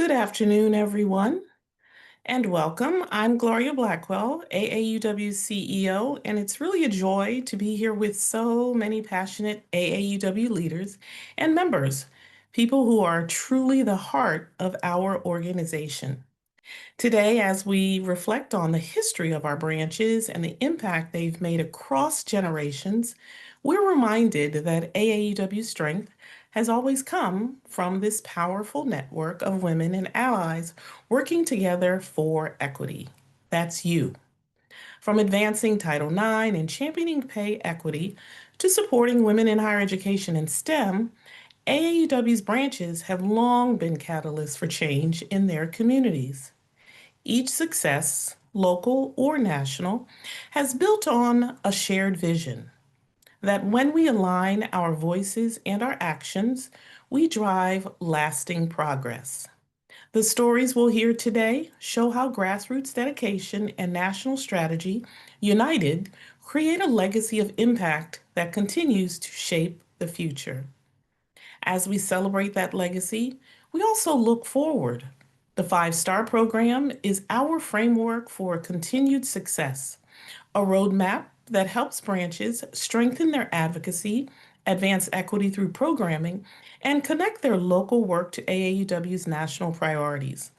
Good afternoon, everyone, and welcome. I'm Gloria Blackwell, AAUW CEO, and it's really a joy to be here with so many passionate AAUW leaders and members, people who are truly the heart of our organization. Today, as we reflect on the history of our branches and the impact they've made across generations, we're reminded that AAUW's strength has always come from this powerful network of women and allies working together for equity. That's you. From advancing Title IX and championing pay equity to supporting women in higher education and STEM, AAUW's branches have long been catalysts for change in their communities. Each success, local or national, has built on a shared vision that when we align our voices and our actions, we drive lasting progress. The stories we'll hear today show how grassroots dedication and national strategy, united, create a legacy of impact that continues to shape the future. As we celebrate that legacy, we also look forward. The Five-Star Program is our framework for continued success, a roadmap that helps branches strengthen their advocacy, advance equity through programming, and connect their local work to AAUW's national priorities.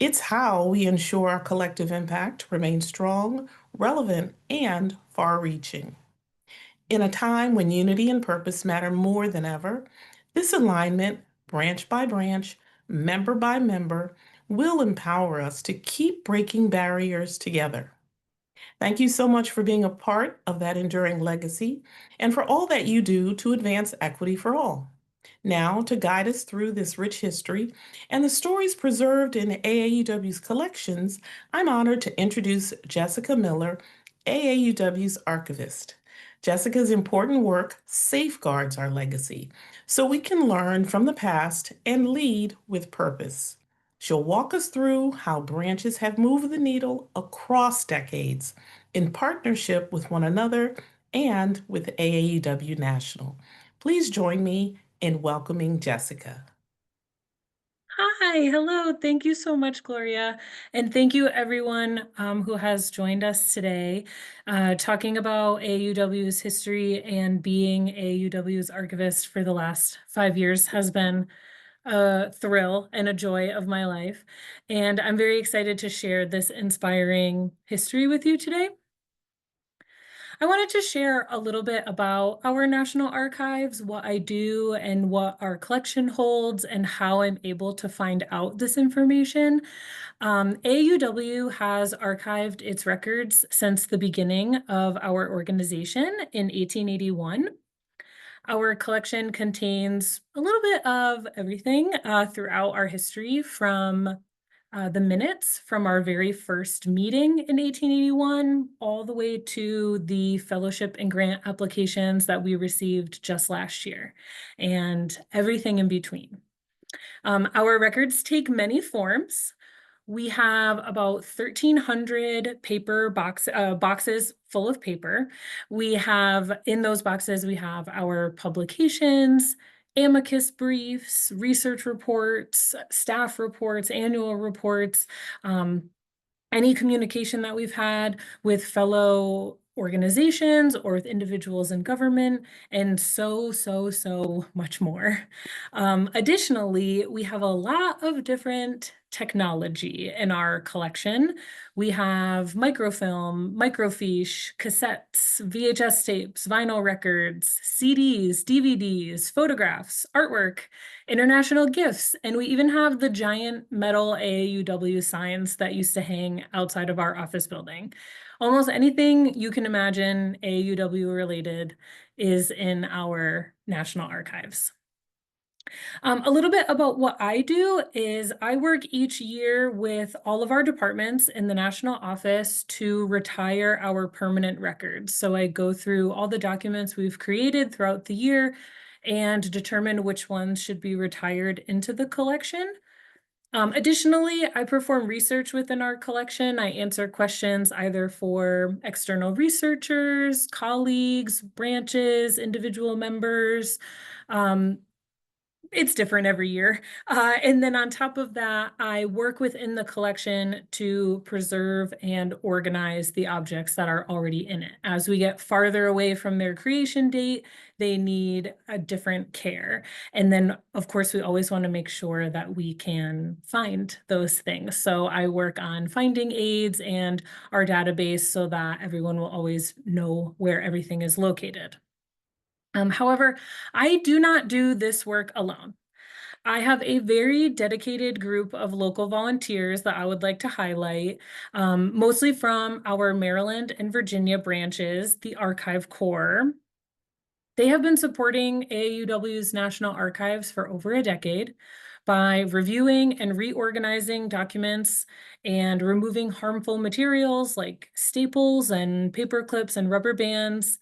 It's how we ensure our collective impact remains strong, relevant, and far-reaching. In a time when unity and purpose matter more than ever, this alignment, branch by branch, member by member, will empower us to keep breaking barriers together. Thank you so much for being a part of that enduring legacy and for all that you do to advance equity for all. Now, to guide us through this rich history and the stories preserved in AAUW's collections, I'm honored to introduce Jessica Miller, AAUW's archivist. Jessica's important work safeguards our legacy so we can learn from the past and lead with purpose. She'll walk us through how branches have moved the needle across decades in partnership with one another and with AAUW National. Please join me in welcoming Jessica. Hi, hello. Thank you so much, Gloria. And thank you everyone who has joined us today talking about AUW's history, and being AUW's archivist for the last 5 years has been a thrill and a joy of my life. And I'm very excited to share this inspiring history with you today. I wanted to share a little bit about our National Archives, what I do and what our collection holds, and how I'm able to find out this information. AUW has archived its records since the beginning of our organization in 1881. Our collection contains a little bit of everything throughout our history, from the minutes from our very first meeting in 1881, all the way to the fellowship and grant applications that we received just last year, and everything in between. Our records take many forms. We have about 1,300 paper boxes full of paper. We have, in those boxes, we have our publications, amicus briefs, research reports, staff reports, annual reports, any communication that we've had with fellow organizations or with individuals in government, and so much more. Additionally, we have a lot of different technology in our collection. We have microfilm, microfiche, cassettes, VHS tapes, vinyl records, CDs, DVDs, photographs, artwork, international gifts, and we even have the giant metal AAUW signs that used to hang outside of our office building. Almost anything you can imagine AAUW related is in our National Archives. A little bit about what I do is I work each year with all of our departments in the national office to retire our permanent records. So I go through all the documents we've created throughout the year and determine which ones should be retired into the collection. Additionally, I perform research within our collection. I answer questions either for external researchers, colleagues, branches, individual members, it's different every year. And then on top of that, I work within the collection to preserve and organize the objects that are already in it. As we get farther away from their creation date, they need a different care. And then, of course, we always want to make sure that we can find those things. So I work on finding aids and our database so that everyone will always know where everything is located. However, I do not do this work alone. I have a very dedicated group of local volunteers that I would like to highlight, mostly from our Maryland and Virginia branches, the Archive Corps. They have been supporting AAUW's National Archives for over a decade by reviewing and reorganizing documents and removing harmful materials like staples and paper clips and rubber bands.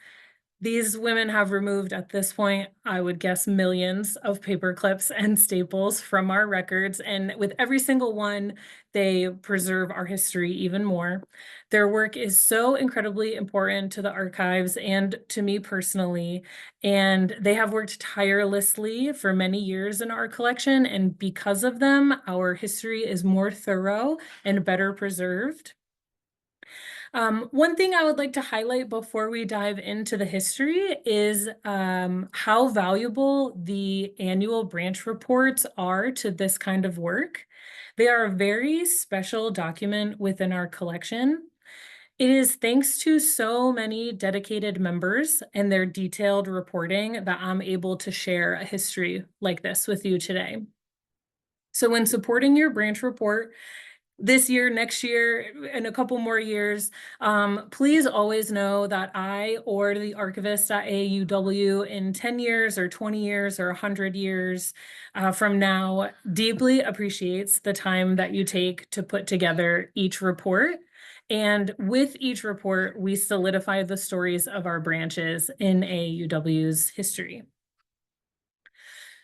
These women have removed, at this point, I would guess, millions of paper clips and staples from our records. And with every single one, they preserve our history even more. Their work is so incredibly important to the archives and to me personally. And they have worked tirelessly for many years in our collection. And because of them, our history is more thorough and better preserved. One thing I would like to highlight before we dive into the history is how valuable the annual branch reports are to this kind of work. They are a very special document within our collection. It is thanks to so many dedicated members and their detailed reporting that I'm able to share a history like this with you today. So when supporting your branch report, this year, next year, and a couple more years, please always know that I or the archivist at AAUW in 10 years or 20 years or 100 years from now deeply appreciates the time that you take to put together each report. And with each report, we solidify the stories of our branches in AAUW's history.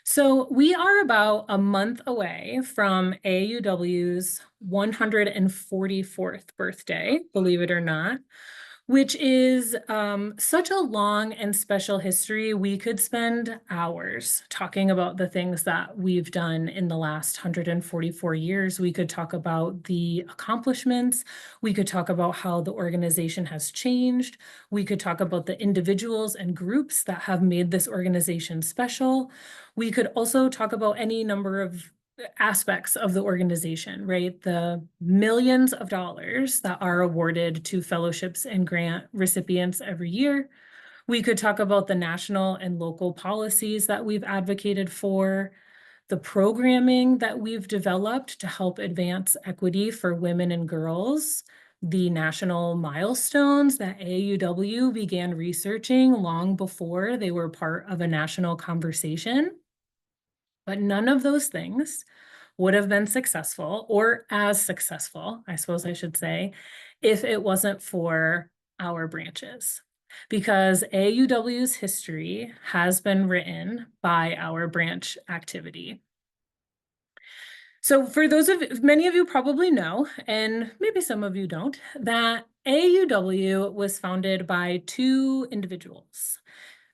So we are about a month away from AUW's 144th birthday, believe it or not, which is such a long and special history. We could spend hours talking about the things that we've done in the last 144 years. We could talk about the accomplishments. We could talk about how the organization has changed. We could talk about the individuals and groups that have made this organization special. We could also talk about any number of aspects of the organization, right? The millions of dollars that are awarded to fellowships and grant recipients every year. We could talk about the national and local policies that we've advocated for, the programming that we've developed to help advance equity for women and girls, the national milestones that AUW began researching long before they were part of a national conversation. But none of those things would have been successful, or as successful, I suppose I should say, if it wasn't for our branches. Because AUW's history has been written by our branch activity. So for those of many of you probably know, and maybe some of you don't, that AUW was founded by two individuals.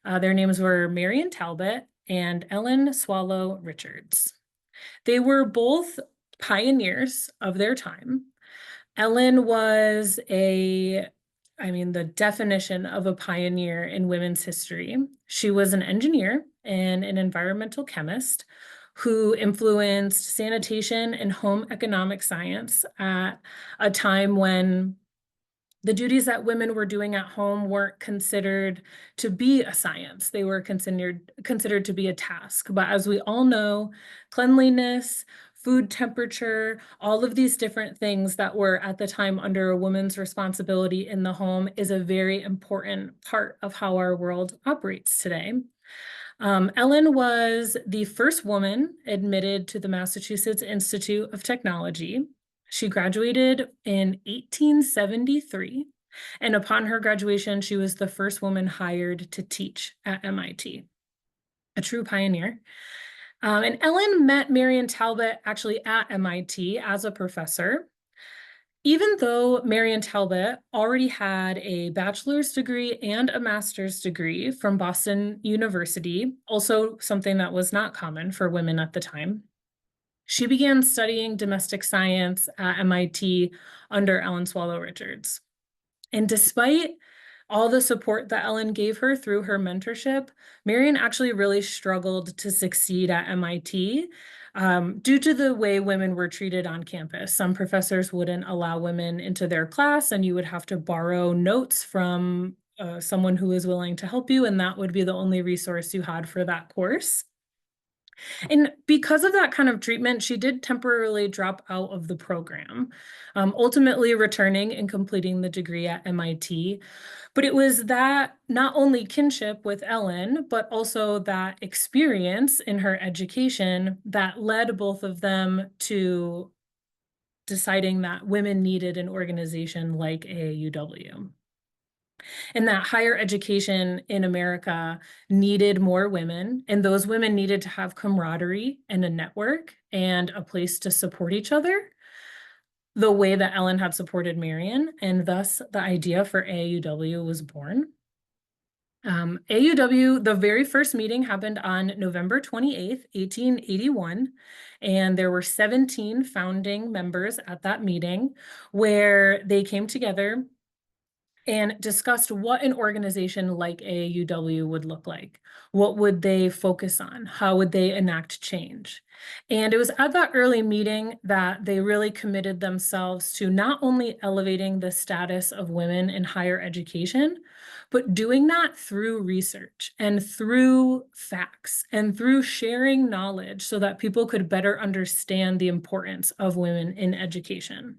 Their names were Marion Talbot and Ellen Swallow Richards. They were both pioneers of their time. Ellen was the definition of a pioneer in women's history. She was an engineer and an environmental chemist who influenced sanitation and home economic science at a time when the duties that women were doing at home weren't considered to be a science. They were considered to be a task. But as we all know, cleanliness, food temperature, all of these different things that were at the time under a woman's responsibility in the home is a very important part of how our world operates today. Ellen was the first woman admitted to the Massachusetts Institute of Technology. She graduated in 1873, and upon her graduation, she was the first woman hired to teach at MIT, a true pioneer. And Ellen met Marion Talbot actually at MIT as a professor. Even though Marion Talbot already had a bachelor's degree and a master's degree from Boston University, also something that was not common for women at the time, she began studying domestic science at MIT under Ellen Swallow Richards. And despite all the support that Ellen gave her through her mentorship, Marion actually really struggled to succeed at MIT due to the way women were treated on campus. Some professors wouldn't allow women into their class, and you would have to borrow notes from someone who was willing to help you, and that would be the only resource you had for that course. And because of that kind of treatment, she did temporarily drop out of the program, ultimately returning and completing the degree at MIT. But it was that not only kinship with Ellen, but also that experience in her education that led both of them to deciding that women needed an organization like AAUW. And that higher education in America needed more women, and those women needed to have camaraderie and a network and a place to support each other the way that Ellen had supported Marion, and thus the idea for AAUW was born. AUW, the very first meeting happened on November 28th, 1881, and there were 17 founding members at that meeting where they came together and discussed what an organization like AAUW would look like. What would they focus on? How would they enact change? And it was at that early meeting that they really committed themselves to not only elevating the status of women in higher education, but doing that through research and through facts and through sharing knowledge so that people could better understand the importance of women in education.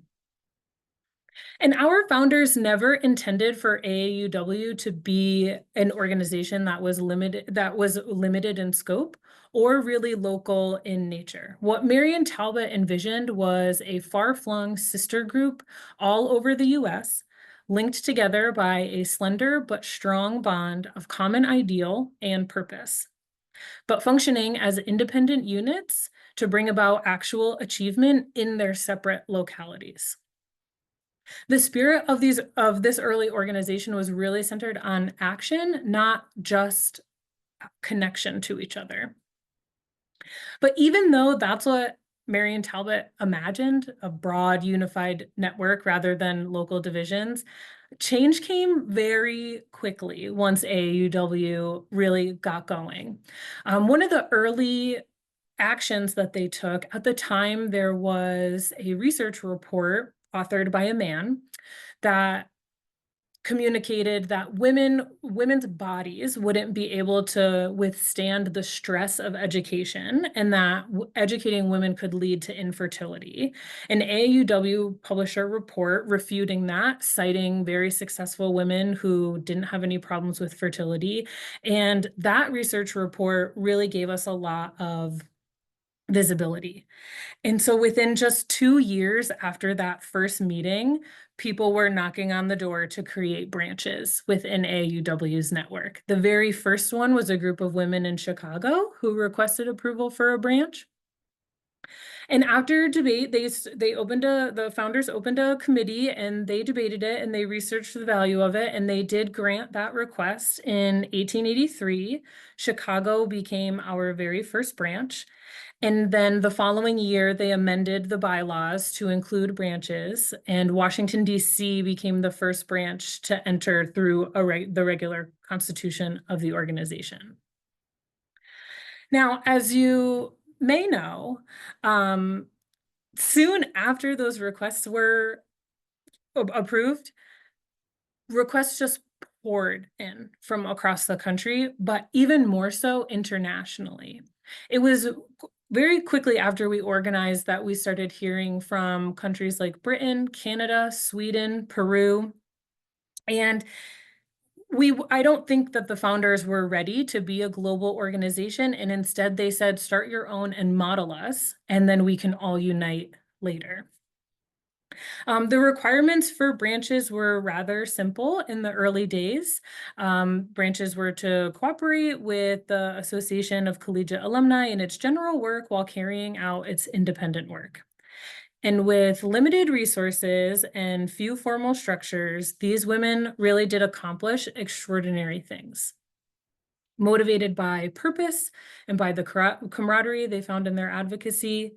And our founders never intended for AAUW to be an organization that was limited in scope or really local in nature. What Marion Talbot envisioned was a far-flung sister group all over the US, linked together by a slender but strong bond of common ideal and purpose, but functioning as independent units to bring about actual achievement in their separate localities. The spirit of this early organization was really centered on action, not just connection to each other. But even though that's what Marion Talbot imagined, a broad unified network rather than local divisions, change came very quickly once AAUW really got going. One of the early actions that they took at the time, there was a research report authored by a man that communicated that women's bodies wouldn't be able to withstand the stress of education, and that educating women could lead to infertility. An AAUW published a report refuting that, citing very successful women who didn't have any problems with fertility. And that research report really gave us a lot of visibility. And so within just 2 years after that first meeting, people were knocking on the door to create branches within AAUW's network. The very first one was a group of women in Chicago who requested approval for a branch. And after debate, the founders opened a committee and they debated it and they researched the value of it, and they did grant that request in 1883. Chicago became our very first branch. And then the following year, they amended the bylaws to include branches, and Washington, D.C. became the first branch to enter through the regular constitution of the organization. Now, as you may know, soon after those requests were approved, requests just poured in from across the country, but even more so internationally. It was very quickly after we organized that we started hearing from countries like Britain, Canada, Sweden, Peru. And I don't think that the founders were ready to be a global organization. And instead they said, start your own and model us, and then we can all unite later. The requirements for branches were rather simple in the early days. Branches were to cooperate with the Association of Collegiate Alumni in its general work while carrying out its independent work. And with limited resources and few formal structures, these women really did accomplish extraordinary things. Motivated by purpose and by the camaraderie they found in their advocacy.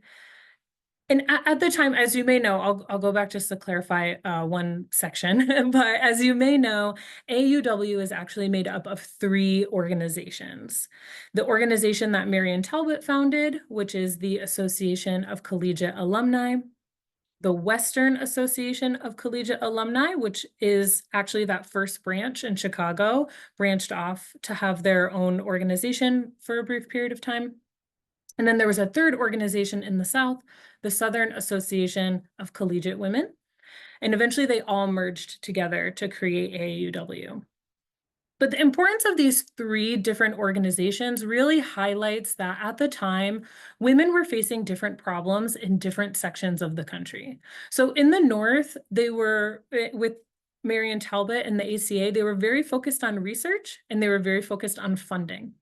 And at the time, as you may know, I'll go back just to clarify one section, but as you may know, AUW is actually made up of 3 organizations. The organization that Marion Talbot founded, which is the Association of Collegiate Alumni, the Western Association of Collegiate Alumni, which is actually that first branch in Chicago, branched off to have their own organization for a brief period of time. And then there was a third organization in the South, the Southern Association of Collegiate Women. And eventually they all merged together to create AAUW. But the importance of these 3 different organizations really highlights that at the time, women were facing different problems in different sections of the country. So in the North, they were, with Marion Talbot and the ACA, they were very focused on research and they were very focused on funding.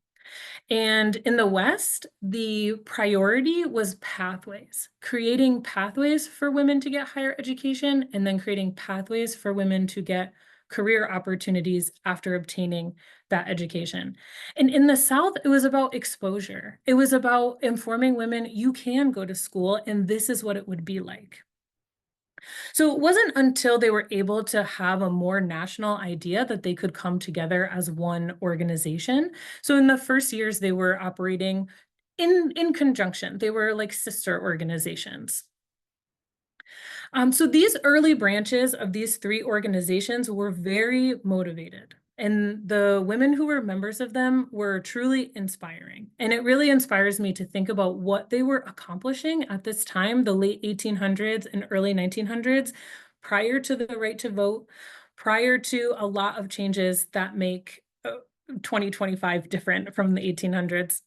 And in the West, the priority was pathways, creating pathways for women to get higher education, and then creating pathways for women to get career opportunities after obtaining that education. And in the South, it was about exposure. It was about informing women, you can go to school, and this is what it would be like. So it wasn't until they were able to have a more national idea that they could come together as one organization. So in the first years, they were operating in conjunction. They were like sister organizations. So these early branches of these 3 organizations were very motivated. And the women who were members of them were truly inspiring. And it really inspires me to think about what they were accomplishing at this time, the late 1800s and early 1900s, prior to the right to vote, prior to a lot of changes that make 2025 different from the 1800s.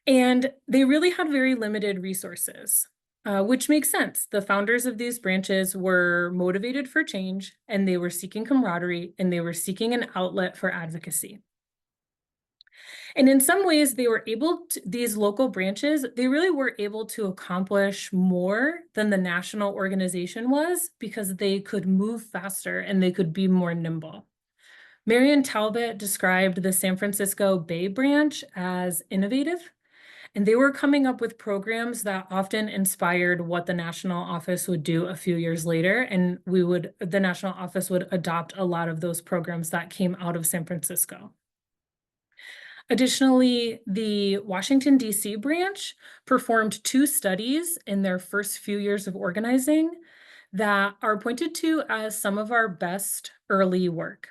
And they really had very limited resources. Which makes sense. The founders of these branches were motivated for change, and they were seeking camaraderie, and they were seeking an outlet for advocacy. And in some ways, they were able to, these local branches, they really were able to accomplish more than the national organization was because they could move faster and they could be more nimble. Marion Talbot described the San Francisco Bay branch as innovative. And they were coming up with programs that often inspired what the national office would do a few years later. And the national office would adopt a lot of those programs that came out of San Francisco. Additionally, the Washington, D.C. branch performed 2 studies in their first few years of organizing that are pointed to as some of our best early work.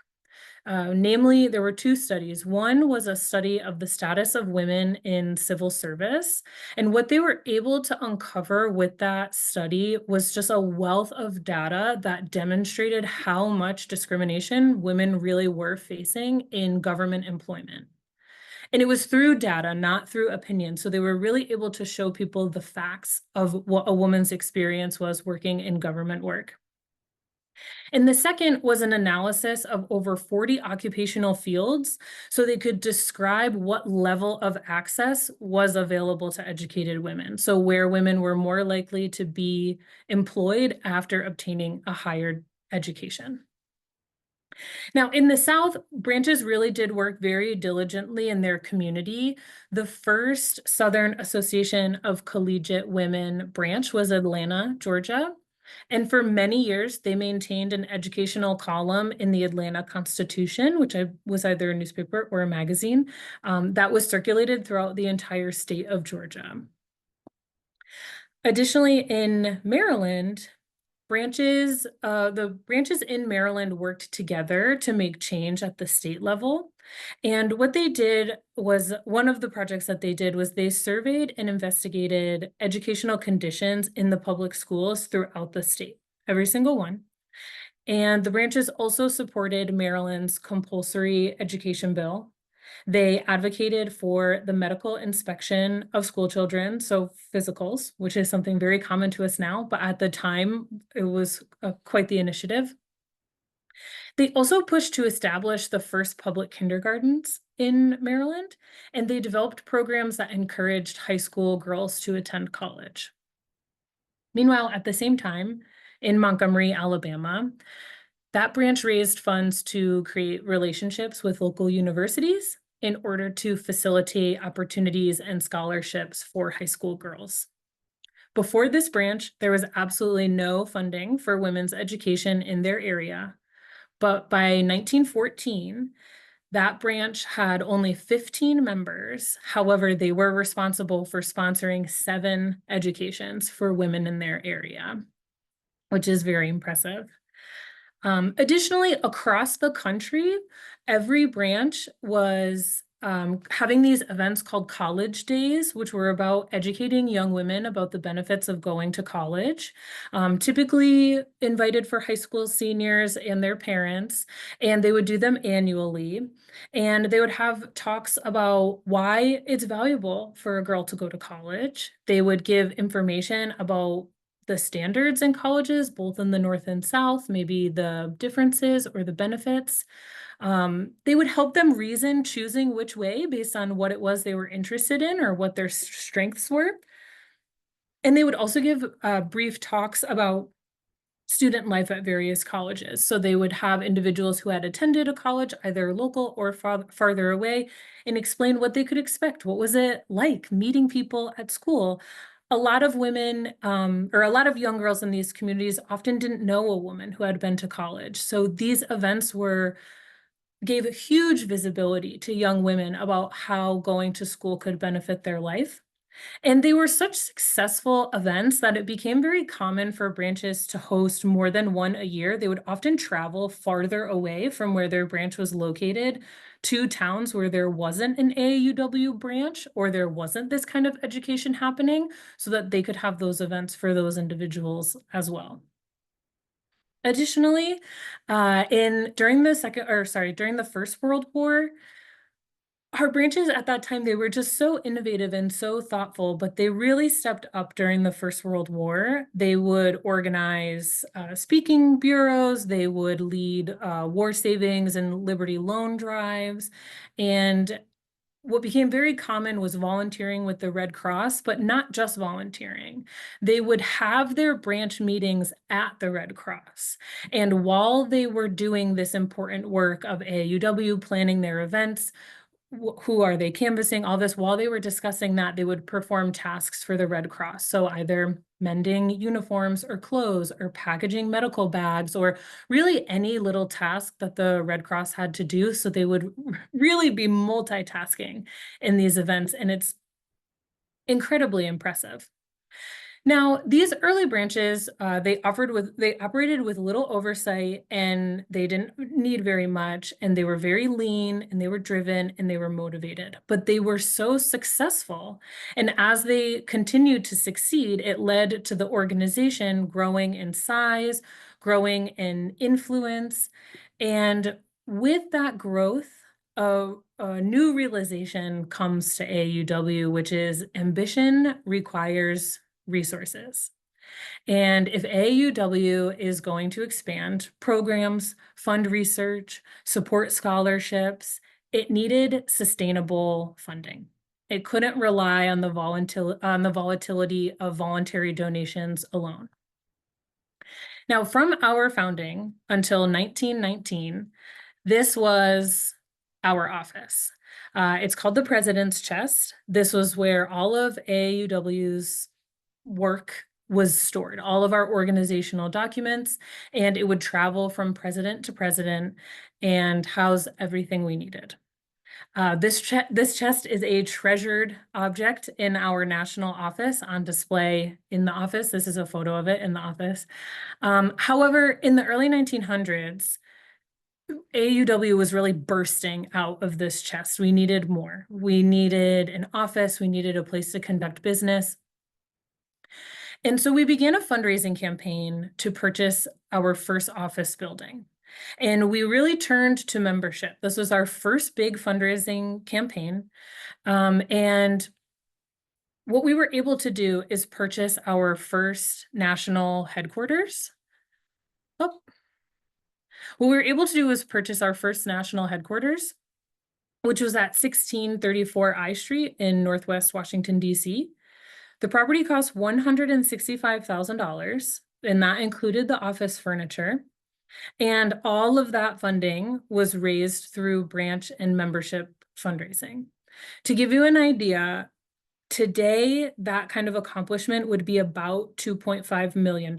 Namely, there were 2 studies. One was a study of the status of women in civil service. And what they were able to uncover with that study was just a wealth of data that demonstrated how much discrimination women really were facing in government employment. And it was through data, not through opinion. So they were really able to show people the facts of what a woman's experience was working in government work. And the second was an analysis of over 40 occupational fields so they could describe what level of access was available to educated women. So where women were more likely to be employed after obtaining a higher education. Now, in the South, branches really did work very diligently in their community. The first Southern Association of Collegiate Women branch was Atlanta, Georgia. And for many years, they maintained an educational column in the Atlanta Constitution, which was either a newspaper or a magazine, that was circulated throughout the entire state of Georgia. Additionally, in Maryland, the branches in Maryland worked together to make change at the state level. And what they did was, one of the projects that they did was they surveyed and investigated educational conditions in the public schools throughout the state, every single one. And the branches also supported Maryland's compulsory education bill. They advocated for the medical inspection of school children, so physicals, which is something very common to us now, but at the time, it was quite the initiative. They also pushed to establish the first public kindergartens in Maryland, and they developed programs that encouraged high school girls to attend college. Meanwhile, at the same time, in Montgomery, Alabama, that branch raised funds to create relationships with local universities in order to facilitate opportunities and scholarships for high school girls. Before this branch, there was absolutely no funding for women's education in their area. But by 1914, that branch had only 15 members. However, they were responsible for sponsoring 7 educations for women in their area, which is very impressive. Additionally, across the country, every branch was having these events called college days, which were about educating young women about the benefits of going to college, typically invited for high school seniors and their parents, and they would do them annually. And they would have talks about why it's valuable for a girl to go to college. They would give information about the standards in colleges, both in the North and South, maybe the differences or the benefits. They would help them reason choosing which way based on what it was they were interested in or what their strengths were. And they would also give brief talks about student life at various colleges. So they would have individuals who had attended a college, either local or farther away, and explain what they could expect. What was it like meeting people at school? A lot of women, or a lot of young girls in these communities often didn't know a woman who had been to college. So these events gave a huge visibility to young women about how going to school could benefit their life. And they were such successful events that it became very common for branches to host more than one a year. They would often travel farther away from where their branch was located to towns where there wasn't an AAUW branch or there wasn't this kind of education happening so that they could have those events for those individuals as well. Additionally, during the First World War, our branches at that time, they were just so innovative and so thoughtful, but they really stepped up during the First World War. They would organize speaking bureaus, they would lead war savings and Liberty loan drives. And what became very common was volunteering with the Red Cross, but not just volunteering. They would have their branch meetings at the Red Cross. And while they were doing this important work of AAUW, planning their events, who are they canvassing, all this, while they were discussing that, they would perform tasks for the Red Cross. So either mending uniforms or clothes or packaging medical bags or really any little task that the Red Cross had to do. So they would really be multitasking in these events, and it's incredibly impressive. Now, these early branches, they operated with little oversight, and they didn't need very much, and they were very lean, and they were driven, and they were motivated. But they were so successful, and as they continued to succeed, it led to the organization growing in size, growing in influence, and with that growth, a new realization comes to AUW, which is ambition requires resources. And if AUW is going to expand programs, fund research, support scholarships, it needed sustainable funding. It couldn't rely on the volatility of voluntary donations alone. Now, from our founding until 1919, this was our office. It's called the President's Chest. This was where all of AUW's work was stored, all of our organizational documents, and it would travel from president to president and house everything we needed. This chest is a treasured object in our national office on display in the office. This is a photo of it in the office. However, in the early 1900s, AUW was really bursting out of this chest. We needed more. We needed an office. We needed a place to conduct business. And so we began a fundraising campaign to purchase our first office building. And we really turned to membership. This was our first big fundraising campaign. And what we were able to do is purchase our first national headquarters. Oh. What we were able to do was purchase our first national headquarters, which was at 1634 I Street in Northwest Washington, D.C. The property cost $165,000, and that included the office furniture. And all of that funding was raised through branch and membership fundraising. To give you an idea, today, that kind of accomplishment would be about $2.5 million.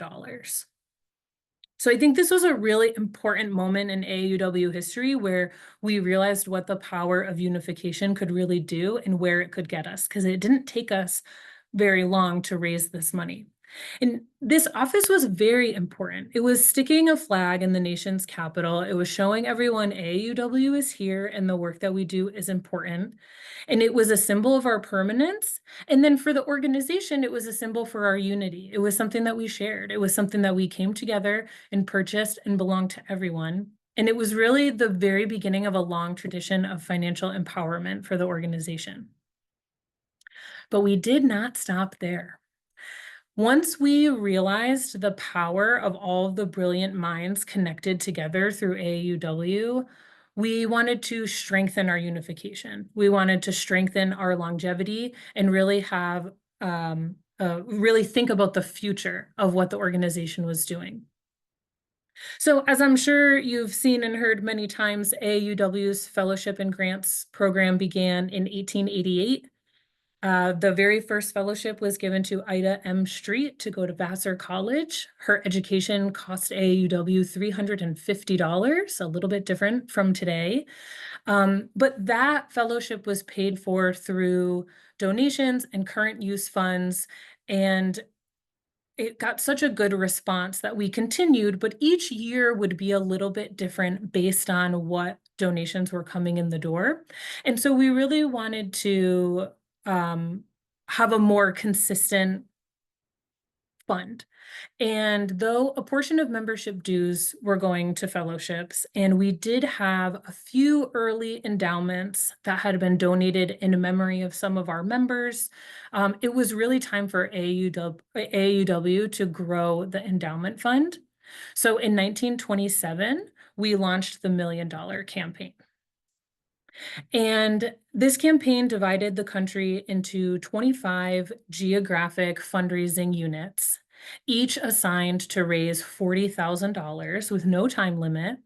So I think this was a really important moment in AAUW history where we realized what the power of unification could really do and where it could get us, because it didn't take us very long to raise this money. And this office was very important. It was sticking a flag in the nation's capital. It was showing everyone AAUW is here and the work that we do is important. And it was a symbol of our permanence. And then for the organization, it was a symbol for our unity. It was something that we shared. It was something that we came together and purchased and belonged to everyone. And it was really the very beginning of a long tradition of financial empowerment for the organization. But we did not stop there. Once we realized the power of all of the brilliant minds connected together through AAUW, we wanted to strengthen our unification. We wanted to strengthen our longevity and really have really think about the future of what the organization was doing. So as I'm sure you've seen and heard many times, AAUW's Fellowship and Grants program began in 1888. The very first fellowship was given to Ida M. Street to go to Vassar College. Her education cost AAUW $350, a little bit different from today. But that fellowship was paid for through donations and current use funds, and it got such a good response that we continued, but each year would be a little bit different based on what donations were coming in the door. And so we really wanted to have a more consistent fund. And though a portion of membership dues were going to fellowships, and we did have a few early endowments that had been donated in memory of some of our members, it was really time for AAUW to grow the endowment fund. So in 1927, we launched the $1 Million campaign. And this campaign divided the country into 25 geographic fundraising units, each assigned to raise $40,000 with no time limit,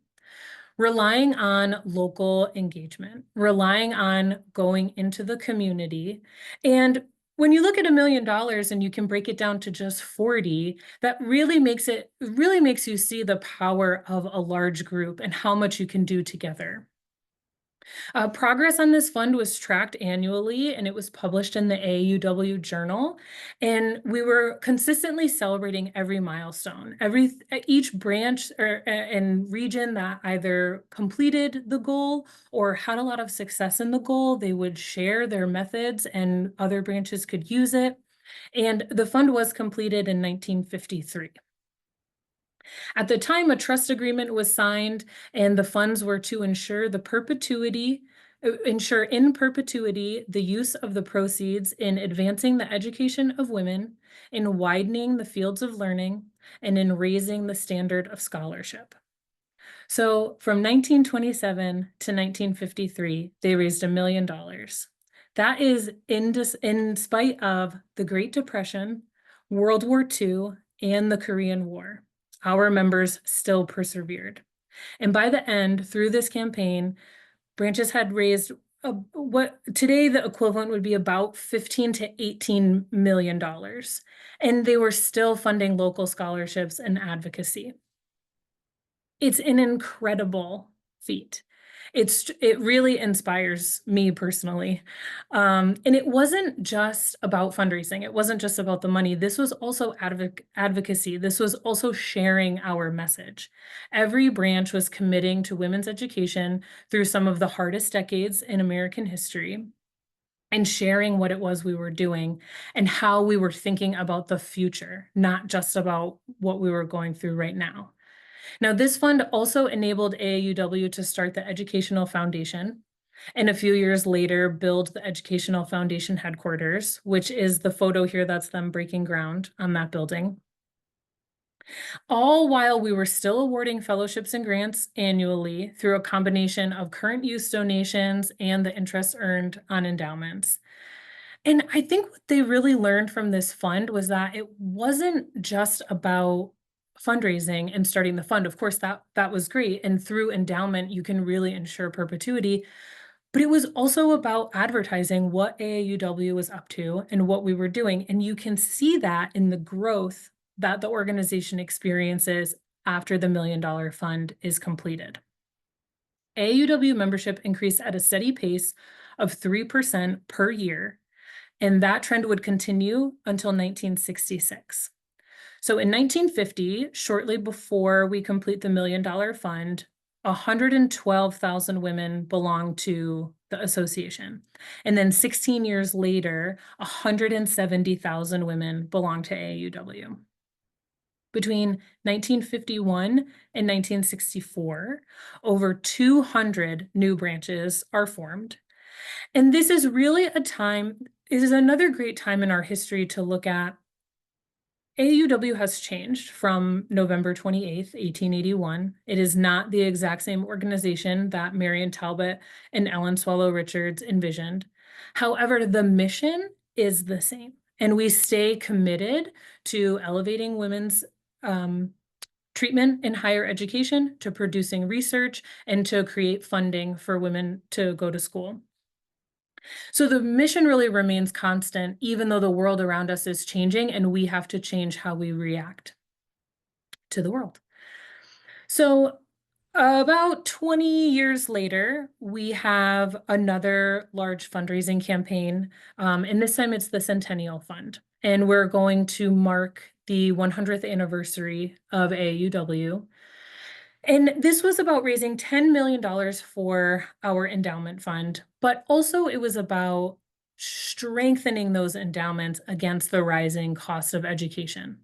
relying on local engagement, relying on going into the community. And when you look at $1 million and you can break it down to just 40, that really makes you see the power of a large group and how much you can do together. Progress on this fund was tracked annually, and it was published in the AAUW Journal. And we were consistently celebrating every milestone. Each branch and region that either completed the goal or had a lot of success in the goal, they would share their methods and other branches could use it. And the fund was completed in 1953. At the time, a trust agreement was signed, and the funds were to ensure in perpetuity the use of the proceeds in advancing the education of women, in widening the fields of learning, and in raising the standard of scholarship. So from 1927 to 1953, they raised $1 million. That is in spite of the Great Depression, World War II, and the Korean War. Our members still persevered. And by the end, through this campaign, branches had raised what today the equivalent would be about $15 to $18 million. And they were still funding local scholarships and advocacy. It's an incredible feat. It really inspires me personally. And it wasn't just about fundraising. It wasn't just about the money. This was also advocacy. This was also sharing our message. Every branch was committing to women's education through some of the hardest decades in American history and sharing what it was we were doing and how we were thinking about the future, not just about what we were going through right now. Now, this fund also enabled AAUW to start the Educational Foundation, and a few years later build the Educational Foundation headquarters, which is the photo here that's them breaking ground on that building. All while we were still awarding fellowships and grants annually through a combination of current use donations and the interest earned on endowments. And I think what they really learned from this fund was that it wasn't just about fundraising and starting the fund. Of course, that was great. And through endowment, you can really ensure perpetuity. But it was also about advertising what AAUW was up to and what we were doing. And you can see that in the growth that the organization experiences after the $1 million fund is completed. AAUW membership increased at a steady pace of 3% per year, and that trend would continue until 1966. So in 1950, shortly before we complete the $1 million fund, 112,000 women belonged to the association. And then 16 years later, 170,000 women belonged to AAUW. Between 1951 and 1964, over 200 new branches are formed. And this is really a time, it is another great time in our history to look at. AUW has changed from November 28th, 1881. It is not the exact same organization that Marion Talbot and Ellen Swallow Richards envisioned. However, the mission is the same, and we stay committed to elevating women's treatment in higher education, to producing research, and to create funding for women to go to school. So the mission really remains constant, even though the world around us is changing and we have to change how we react to the world. So about 20 years later, we have another large fundraising campaign. And this time it's the Centennial Fund. And we're going to mark the 100th anniversary of AAUW. And this was about raising $10 million for our endowment fund, but also it was about strengthening those endowments against the rising cost of education.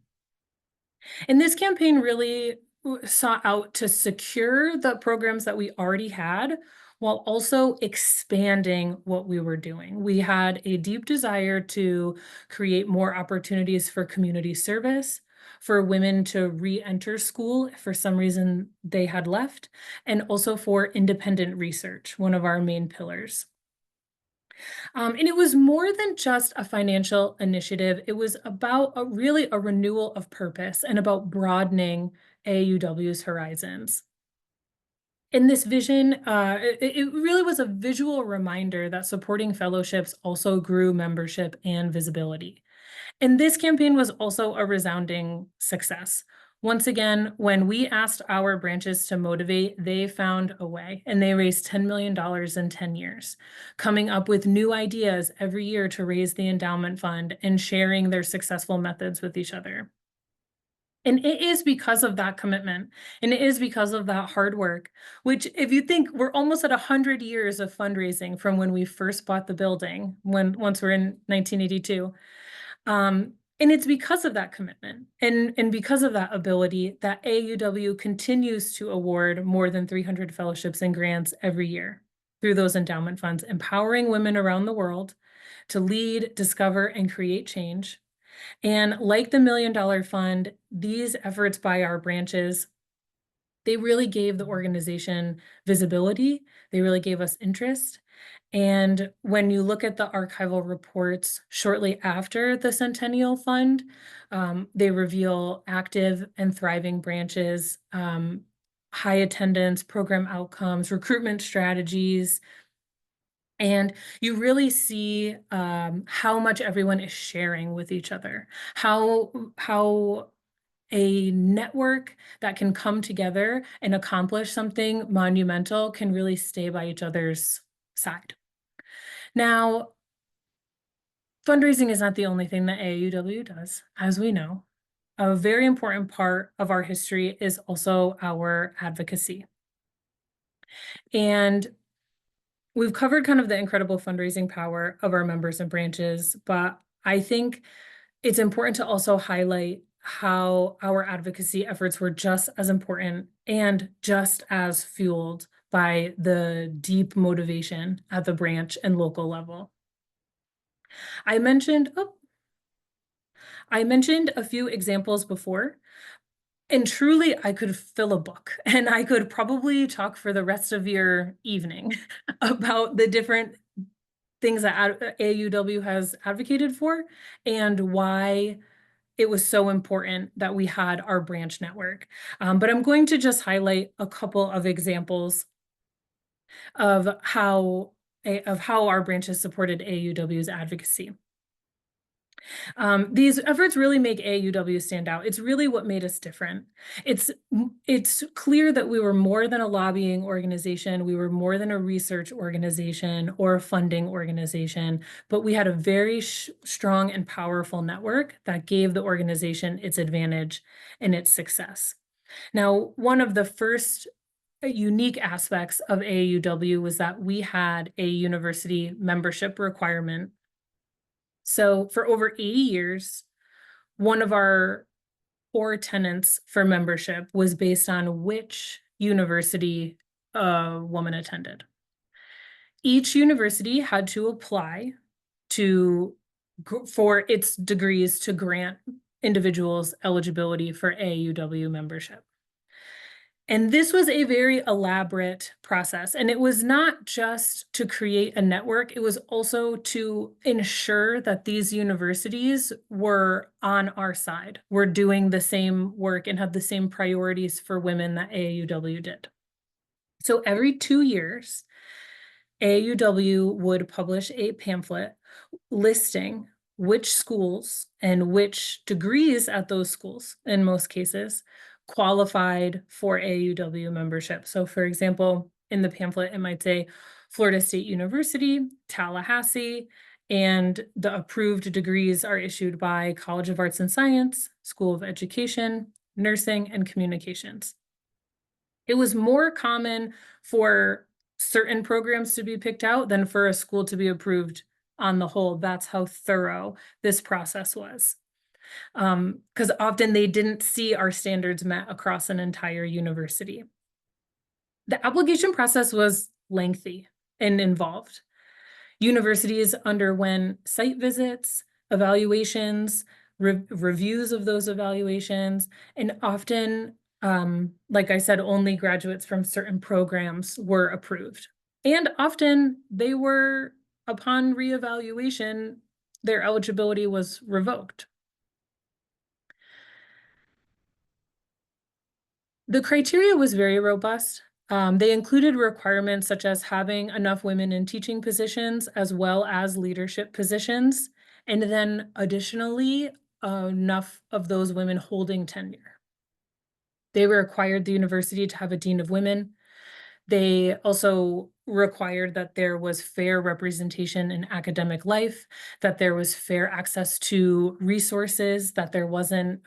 And this campaign really sought out to secure the programs that we already had while also expanding what we were doing. We had a deep desire to create more opportunities for community service, for women to re-enter school if for some reason they had left, and also for independent research, one of our main pillars. And it was more than just a financial initiative. It was about really a renewal of purpose and about broadening AUW's horizons. In this vision, it really was a visual reminder that supporting fellowships also grew membership and visibility. And this campaign was also a resounding success. Once again, when we asked our branches to motivate, they found a way, and they raised $10 million in 10 years, coming up with new ideas every year to raise the endowment fund and sharing their successful methods with each other. And it is because of that commitment, and it is because of that hard work, which if you think we're almost at 100 years of fundraising from when we first bought the building, once we're in 1982. And it's because of that commitment and because of that ability that AUW continues to award more than 300 fellowships and grants every year through those endowment funds, empowering women around the world to lead, discover, and create change. And like the $1 Million Fund, these efforts by our branches, they really gave the organization visibility. They really gave us interest. And when you look at the archival reports shortly after the Centennial Fund, they reveal active and thriving branches, high attendance, program outcomes, recruitment strategies, and you really see how much everyone is sharing with each other, how a network that can come together and accomplish something monumental can really stay by each other's side. Now, fundraising is not the only thing that AAUW does, as we know. A very important part of our history is also our advocacy. And we've covered kind of the incredible fundraising power of our members and branches, but I think it's important to also highlight how our advocacy efforts were just as important and just as fueled by the deep motivation at the branch and local level. I mentioned a few examples before, and truly I could fill a book and I could probably talk for the rest of your evening about the different things that AAUW has advocated for and why it was so important that we had our branch network. But I'm going to just highlight a couple of examples of how our branches supported AAUW's advocacy. These efforts really make AAUW stand out. It's really what made us different. It's clear that we were more than a lobbying organization. We were more than a research organization or a funding organization, but we had a very strong and powerful network that gave the organization its advantage and its success. Now, one of the first unique aspects of AAUW was that we had a university membership requirement. So for over 80 years, one of our core tenets for membership was based on which university a woman attended. Each university had to apply for its degrees to grant individuals eligibility for AAUW membership. And this was a very elaborate process. And it was not just to create a network, it was also to ensure that these universities were on our side, were doing the same work and had the same priorities for women that AAUW did. So every 2 years, AAUW would publish a pamphlet listing which schools and which degrees at those schools, in most cases, qualified for AAUW membership. So for example, in the pamphlet, it might say Florida State University, Tallahassee, and the approved degrees are issued by College of Arts and Science, School of Education, Nursing, and Communications. It was more common for certain programs to be picked out than for a school to be approved on the whole. That's how thorough this process was. Because often they didn't see our standards met across an entire university. The application process was lengthy and involved. Universities underwent site visits, evaluations, reviews of those evaluations, and often, like I said, only graduates from certain programs were approved. And often they were, upon reevaluation, their eligibility was revoked. The criteria was very robust. They included requirements such as having enough women in teaching positions as well as leadership positions, and then additionally, enough of those women holding tenure. They required the university to have a dean of women. They also required that there was fair representation in academic life, that there was fair access to resources, that there wasn't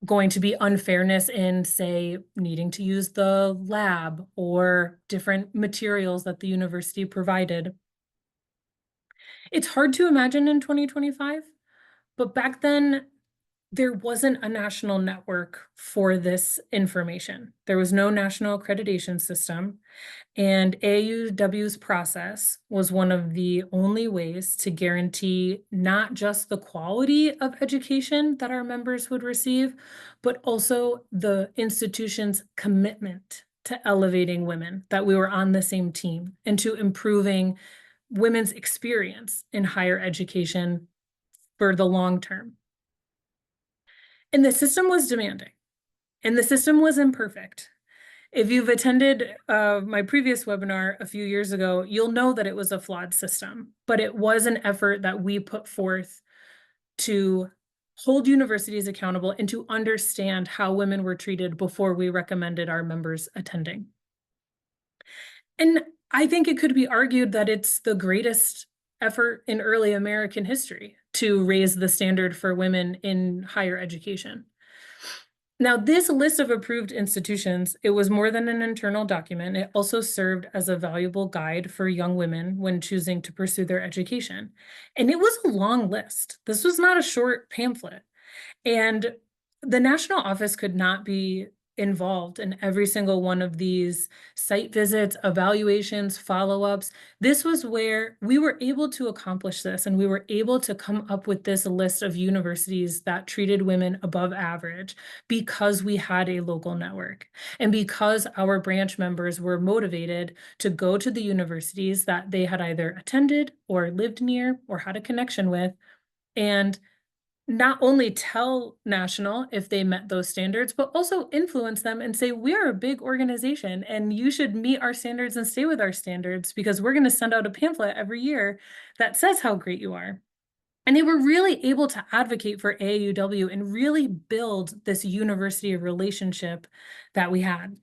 going to be unfairness in, say, needing to use the lab or different materials that the university provided. It's hard to imagine in 2025, but back then, there wasn't a national network for this information. There was no national accreditation system, and AAUW's process was one of the only ways to guarantee not just the quality of education that our members would receive, but also the institution's commitment to elevating women, that we were on the same team, and to improving women's experience in higher education for the long term. And the system was demanding, and the system was imperfect. If you've attended my previous webinar a few years ago, you'll know that it was a flawed system, but it was an effort that we put forth to hold universities accountable and to understand how women were treated before we recommended our members attending. And I think it could be argued that it's the greatest effort in early American history to raise the standard for women in higher education. Now, this list of approved institutions, it was more than an internal document. It also served as a valuable guide for young women when choosing to pursue their education. And it was a long list. This was not a short pamphlet. And the national office could not be involved in every single one of these site visits, evaluations, follow-ups. This was where we were able to accomplish this, and we were able to come up with this list of universities that treated women above average because we had a local network and because our branch members were motivated to go to the universities that they had either attended or lived near or had a connection with, and not only tell National if they met those standards, but also influence them and say, we are a big organization and you should meet our standards and stay with our standards because we're going to send out a pamphlet every year that says how great you are. And they were really able to advocate for AAUW and really build this university relationship that we had.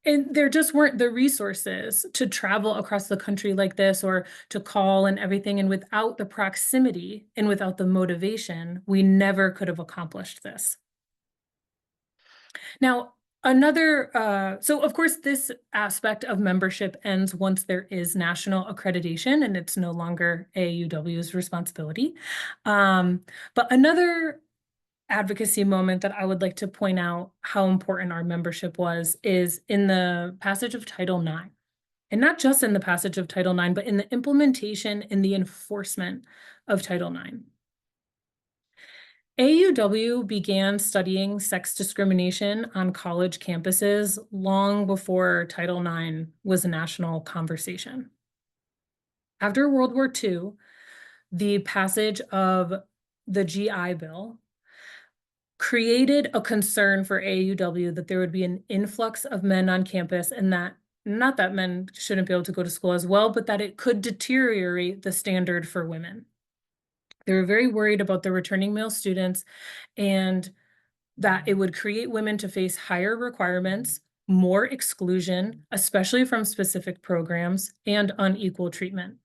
And there just weren't the resources to travel across the country like this or to call and everything. And without the proximity and without the motivation, we never could have accomplished this. Now, so of course, this aspect of membership ends once there is national accreditation and it's no longer AAUW's responsibility. But another advocacy moment that I would like to point out how important our membership was is in the passage of Title IX. And not just in the passage of Title IX, but in the implementation and the enforcement of Title IX. AUW began studying sex discrimination on college campuses long before Title IX was a national conversation. After World War II, the passage of the GI Bill created a concern for AAUW that there would be an influx of men on campus, and that not that men shouldn't be able to go to school as well, but that it could deteriorate the standard for women. They were very worried about the returning male students and that it would create women to face higher requirements, more exclusion, especially from specific programs, and unequal treatment.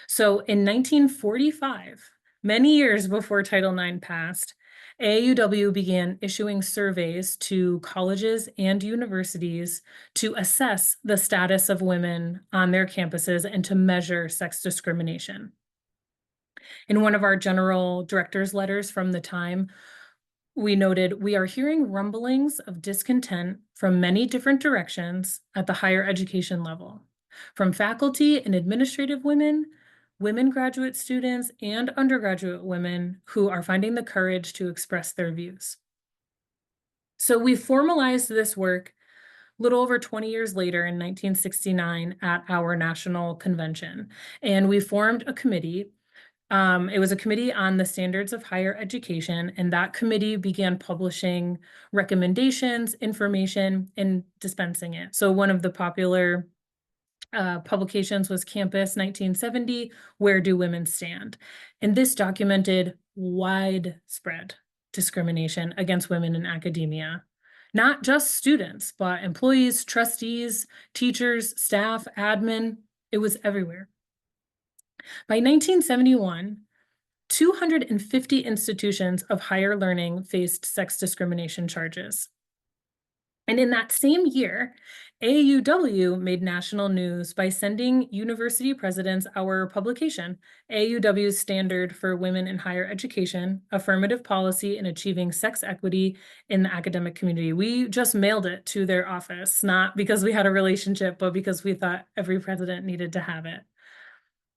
So in 1945, many years before Title IX passed, AAUW began issuing surveys to colleges and universities to assess the status of women on their campuses and to measure sex discrimination. In one of our general director's letters from the time, we noted, we are hearing rumblings of discontent from many different directions at the higher education level, from faculty and administrative women, women graduate students, and undergraduate women who are finding the courage to express their views. So we formalized this work a little over 20 years later in 1969 at our national convention, and we formed a committee. It was a committee on the standards of higher education, and that committee began publishing recommendations, information, and dispensing it. So one of the popular publications was Campus 1970, Where Do Women Stand? And this documented widespread discrimination against women in academia. Not just students, but employees, trustees, teachers, staff, admin, it was everywhere. By 1971, 250 institutions of higher learning faced sex discrimination charges. And in that same year, AAUW made national news by sending university presidents our publication, AAUW's Standard for Women in Higher Education, Affirmative Policy in Achieving Sex Equity in the Academic Community. We just mailed it to their office, not because we had a relationship, but because we thought every president needed to have it.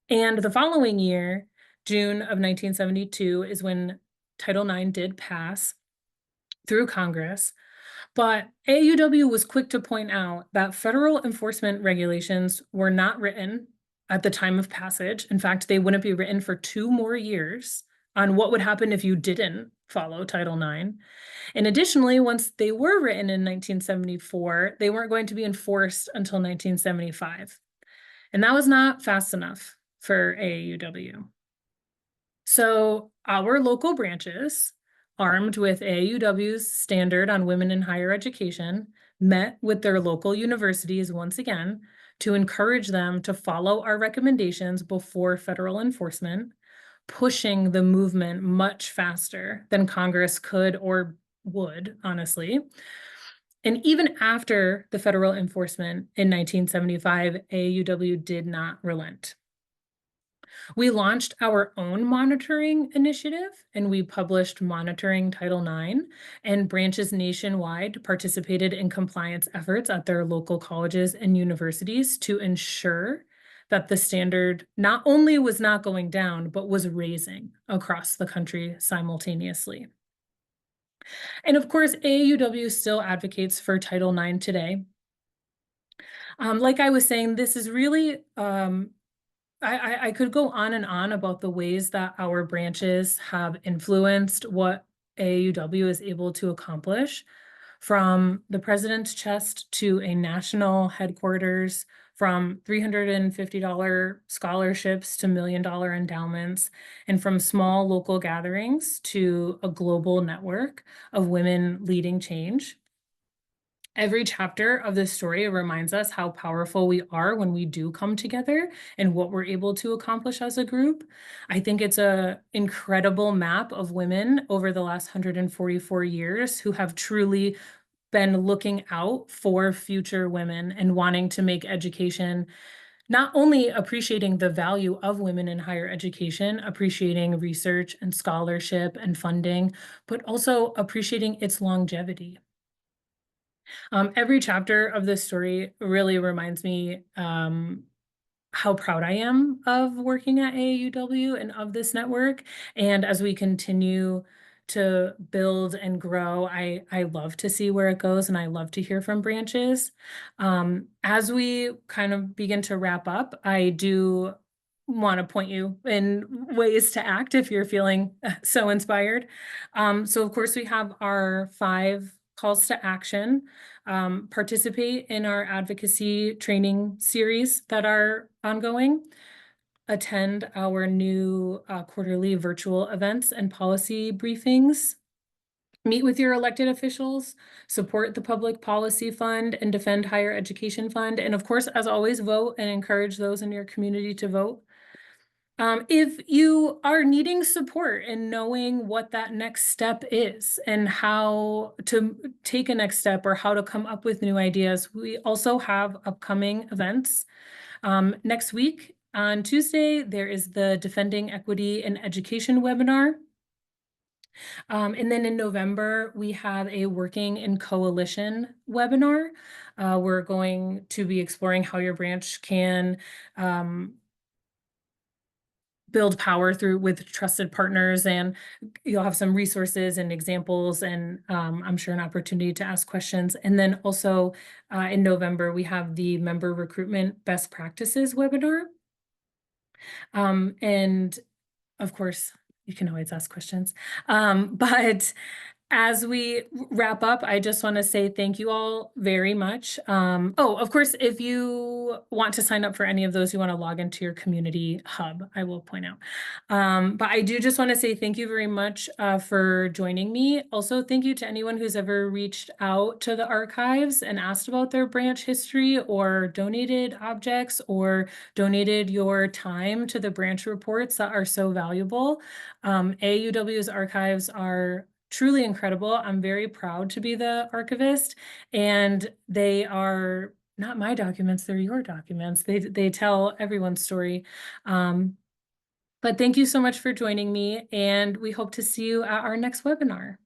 And the following year, June of 1972, is when Title IX did pass through Congress. But AUW was quick to point out that federal enforcement regulations were not written at the time of passage. In fact, they wouldn't be written for 2 more years on what would happen if you didn't follow Title IX. And additionally, once they were written in 1974, they weren't going to be enforced until 1975. And that was not fast enough for AAUW. So our local branches, armed with AAUW's Standard on Women in Higher Education, met with their local universities once again to encourage them to follow our recommendations before federal enforcement, pushing the movement much faster than Congress could or would, honestly. And even after the federal enforcement in 1975, AAUW did not relent. We launched our own monitoring initiative and we published Monitoring Title IX, and branches nationwide participated in compliance efforts at their local colleges and universities to ensure that the standard not only was not going down, but was raising across the country simultaneously. And of course, AAUW still advocates for Title IX today. Like I was saying, this is really I could go on and on about the ways that our branches have influenced what AAUW is able to accomplish, from the president's chest to a national headquarters, from $350 scholarships to $1 million endowments, and from small local gatherings to a global network of women leading change. Every chapter of this story reminds us how powerful we are when we do come together and what we're able to accomplish as a group. I think it's an incredible map of women over the last 144 years who have truly been looking out for future women and wanting to make education, not only appreciating the value of women in higher education, appreciating research and scholarship and funding, but also appreciating its longevity. Every chapter of this story really reminds me how proud I am of working at AAUW and of this network. And as we continue to build and grow, I love to see where it goes and I love to hear from branches. As we kind of begin to wrap up, I do want to point you in ways to act if you're feeling so inspired. So of course we have our 5 calls to action. Participate in our advocacy training series that are ongoing, attend our new quarterly virtual events and policy briefings, meet with your elected officials, support the Public Policy Fund and Defend Higher Education Fund, and of course, as always, vote and encourage those in your community to vote. If you are needing support in knowing what that next step is and how to take a next step or how to come up with new ideas, we also have upcoming events. Next week on Tuesday, there is the Defending Equity in Education webinar. And then in November, we have a Working in Coalition webinar. We're going to be exploring how your branch can build power through with trusted partners, and you'll have some resources and examples and I'm sure an opportunity to ask questions. And then also in November, we have the Member Recruitment Best Practices webinar. And of course, you can always ask questions. But as we wrap up, I just want to say thank you all very much. Oh, of course, if you want to sign up for any of those, you want to log into your community hub, I will point out. But I do just want to say thank you very much for joining me. Also, thank you to anyone who's ever reached out to the archives and asked about their branch history or donated objects or donated your time to the branch reports that are so valuable. AUW's archives are truly incredible. I'm very proud to be the archivist, and they are not my documents, they're your documents. They tell everyone's story. But thank you so much for joining me, and we hope to see you at our next webinar.